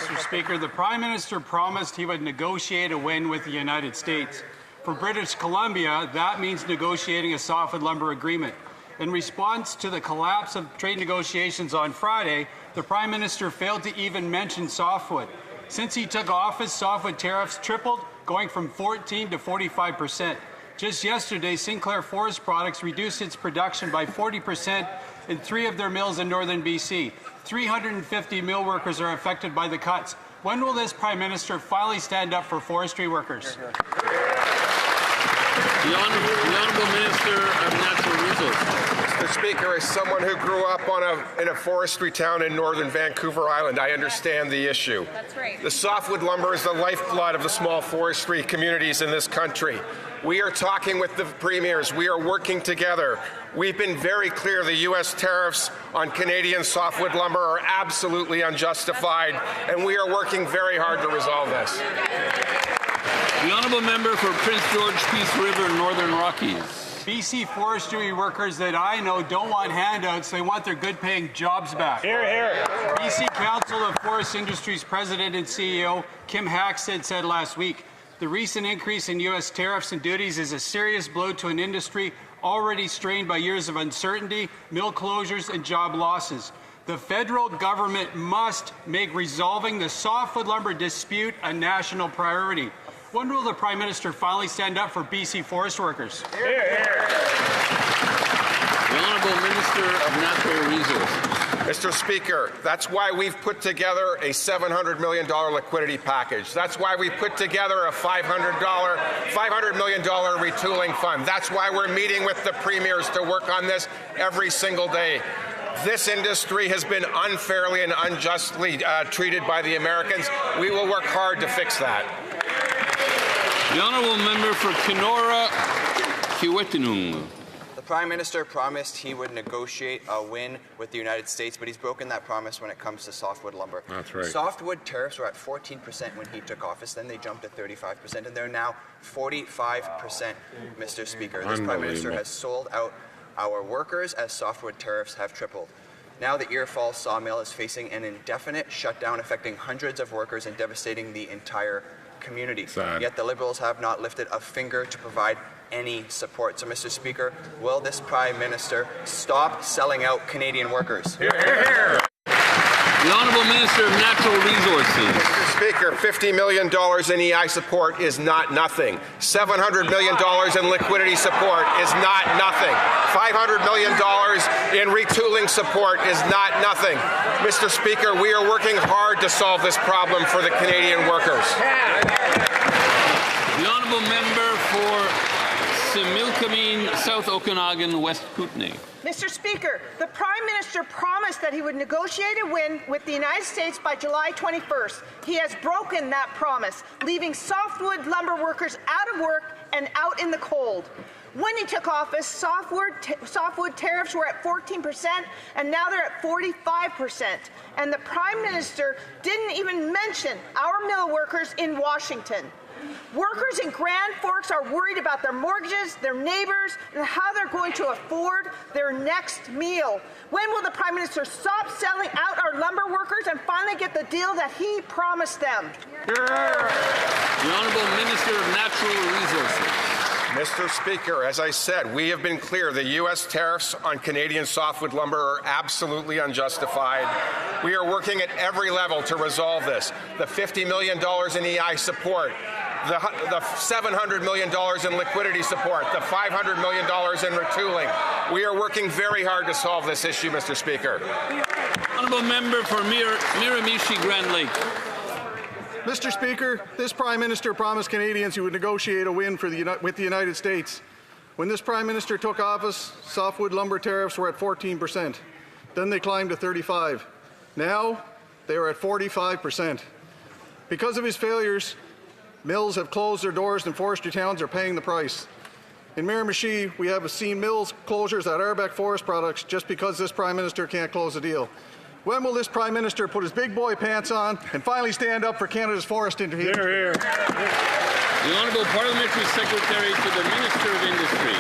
Mr. Speaker. The Prime Minister promised he would negotiate a win with the United States. For British Columbia, that means negotiating a softwood lumber agreement. In response to the collapse of trade negotiations on Friday, the Prime Minister failed to even mention softwood. Since he took office, softwood tariffs tripled, going from 14% to 45%. Just yesterday, Sinclair Forest Products reduced its production by 40% in 3 of their mills in northern BC. 350 mill workers are affected by the cuts. When will this Prime Minister finally stand up for forestry workers? The Honourable Minister of Natural Resources. Mr. Speaker, as someone who grew up in a forestry town in northern Vancouver Island, I understand the issue. That's right. The softwood lumber is the lifeblood of the small forestry communities in this country. We are talking with the premiers. We are working together. We've been very clear the U.S. tariffs on Canadian softwood lumber are absolutely unjustified, and we are working very hard to resolve this. The Honourable Member for Prince George Peace River, Northern Rockies. BC forestry workers that I know don't want handouts, they want their good-paying jobs back. Hear, hear. BC Council of Forest Industries President and CEO Kim Hackstead said last week, the recent increase in U.S. tariffs and duties is a serious blow to an industry already strained by years of uncertainty, mill closures, and job losses. The federal government must make resolving the softwood lumber dispute a national priority. When will the Prime Minister finally stand up for BC forest workers? Hear, hear. The Honourable Minister of Natural Resources. Mr. Speaker, that's why we've put together a $700 million liquidity package. That's why we put together a $500 million retooling fund. That's why we're meeting with the premiers to work on this every single day. This industry has been unfairly and unjustly treated by the Americans. We will work hard to fix that. The Honourable Member for Kenora, Kiiwetinoong. The Prime Minister promised he would negotiate a win with the United States, but he's broken that promise when it comes to softwood lumber. That's right. Softwood tariffs were at 14% when he took office, then they jumped to 35%, and they're now 45%, Mr. Speaker. This Prime Minister has sold out our workers as softwood tariffs have tripled. Now the Ear Falls sawmill is facing an indefinite shutdown affecting hundreds of workers and devastating the entire community. Sad. Yet the Liberals have not lifted a finger to provide any support. So, Mr. Speaker, will this Prime Minister stop selling out Canadian workers? Hear, hear. The Honourable Minister of Natural Resources. Mr. Speaker, $50 million in EI support is not nothing. $700 million in liquidity support is not nothing. $500 million in retooling support is not nothing. Mr. Speaker, we are working hard to solve this problem for the Canadian workers. The Honourable Member for Similkameen, South Okanagan, West Kootenay. Mr. Speaker, the Prime Minister promised that he would negotiate a win with the United States by July 21st. He has broken that promise, leaving softwood lumber workers out of work and out in the cold. When he took office, softwood tariffs were at 14%, and now they're at 45%. And the Prime Minister didn't even mention our mill workers in Washington. Workers in Grand Forks are worried about their mortgages, their neighbors, and how they're going to afford their next meal. When will the Prime Minister stop selling out our lumber workers and finally get the deal that he promised them? The Honourable Minister of Natural Resources. Mr. Speaker, as I said, we have been clear the U.S. tariffs on Canadian softwood lumber are absolutely unjustified. We are working at every level to resolve this. The $50 million in EI support, the $700 million in liquidity support, the $500 million in retooling. We are working very hard to solve this issue, Mr. Speaker. Honourable Member for Miramichi Grand Lake. Mr. Speaker, this Prime Minister promised Canadians he would negotiate a win with the United States. When this Prime Minister took office, softwood lumber tariffs were at 14%. Then they climbed to 35%. Now they are at 45%. Because of his failures, mills have closed their doors and forestry towns are paying the price. In Miramichi, we have seen mills closures at Arbec Forest Products just because this Prime Minister can't close a deal. When will this Prime Minister put his big boy pants on and finally stand up for Canada's forest industry? The Honourable Parliamentary Secretary to the Minister of Industry.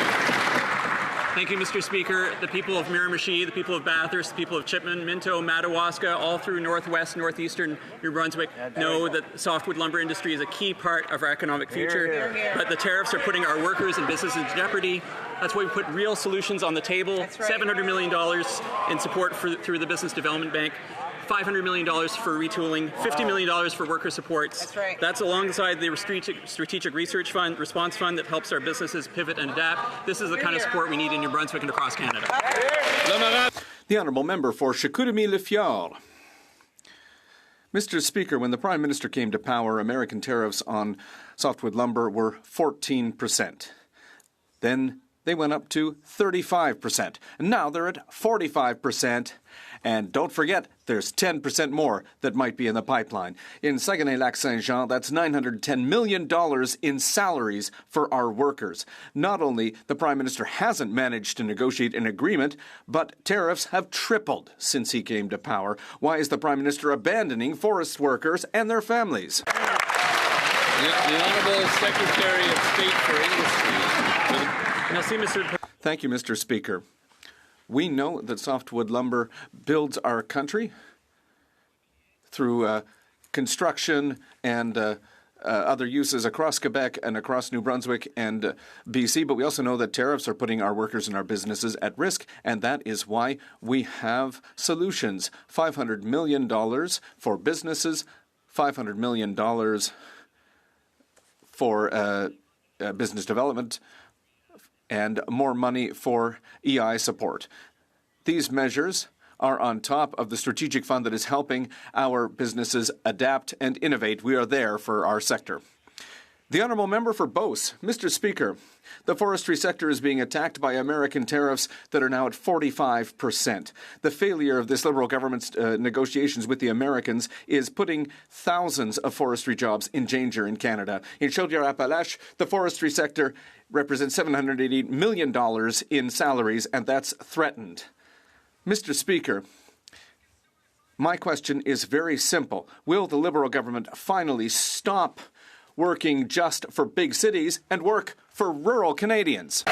Thank you, Mr. Speaker. The people of Miramichi, the people of Bathurst, the people of Chipman, Minto, Madawaska, all through northwest, northeastern New Brunswick know that the softwood lumber industry is a key part of our economic future. But the tariffs are putting our workers and businesses in jeopardy. That's why we put real solutions on the table. That's right. $700 million in support through the Business Development Bank. $500 million for retooling, $50 million for worker supports. That's right. That's alongside the Strategic Research Fund, Response Fund that helps our businesses pivot and adapt. This is the kind of support we need in New Brunswick and across Canada. The Honourable Member for Chicoutimi-Le-Fjord. Mr. Speaker, when the Prime Minister came to power, American tariffs on softwood lumber were 14%. Then they went up to 35%. And now they're at 45%. And don't forget, there's 10% more that might be in the pipeline. In Saguenay-Lac-Saint-Jean, that's $910 million in salaries for our workers. Not only the Prime Minister hasn't managed to negotiate an agreement, but tariffs have tripled since he came to power. Why is the Prime Minister abandoning forest workers and their families? The Honourable Secretary of State for Industry. Thank you, Mr. Speaker. We know that softwood lumber builds our country through construction and other uses across Quebec and across New Brunswick and BC, but we also know that tariffs are putting our workers and our businesses at risk, and that is why we have solutions. $500 million for businesses, $500 million for business development, and more money for EI support. These measures are on top of the strategic fund that is helping our businesses adapt and innovate. We are there for our sector. The Honourable Member for Beauce. Mr. Speaker, the forestry sector is being attacked by American tariffs that are now at 45%. The failure of this Liberal government's negotiations with the Americans is putting thousands of forestry jobs in danger in Canada. In Chaudière-Appalaches, the forestry sector represents $780 million in salaries, and that's threatened. Mr. Speaker, my question is very simple. Will the Liberal government finally stop working just for big cities and work for rural Canadians?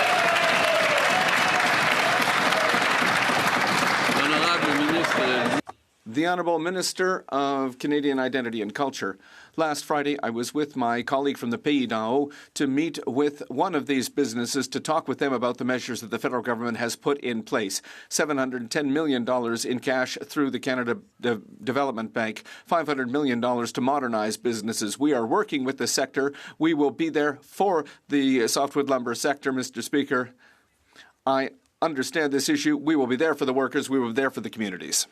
The Honourable Minister of Canadian Identity and Culture. Last Friday, I was with my colleague from the Pays d'en Haut to meet with one of these businesses to talk with them about the measures that the federal government has put in place. $710 million in cash through the Canada Development Bank, $500 million to modernize businesses. We are working with the sector. We will be there for the softwood lumber sector, Mr. Speaker. I understand this issue. We will be there for the workers. We will be there for the communities.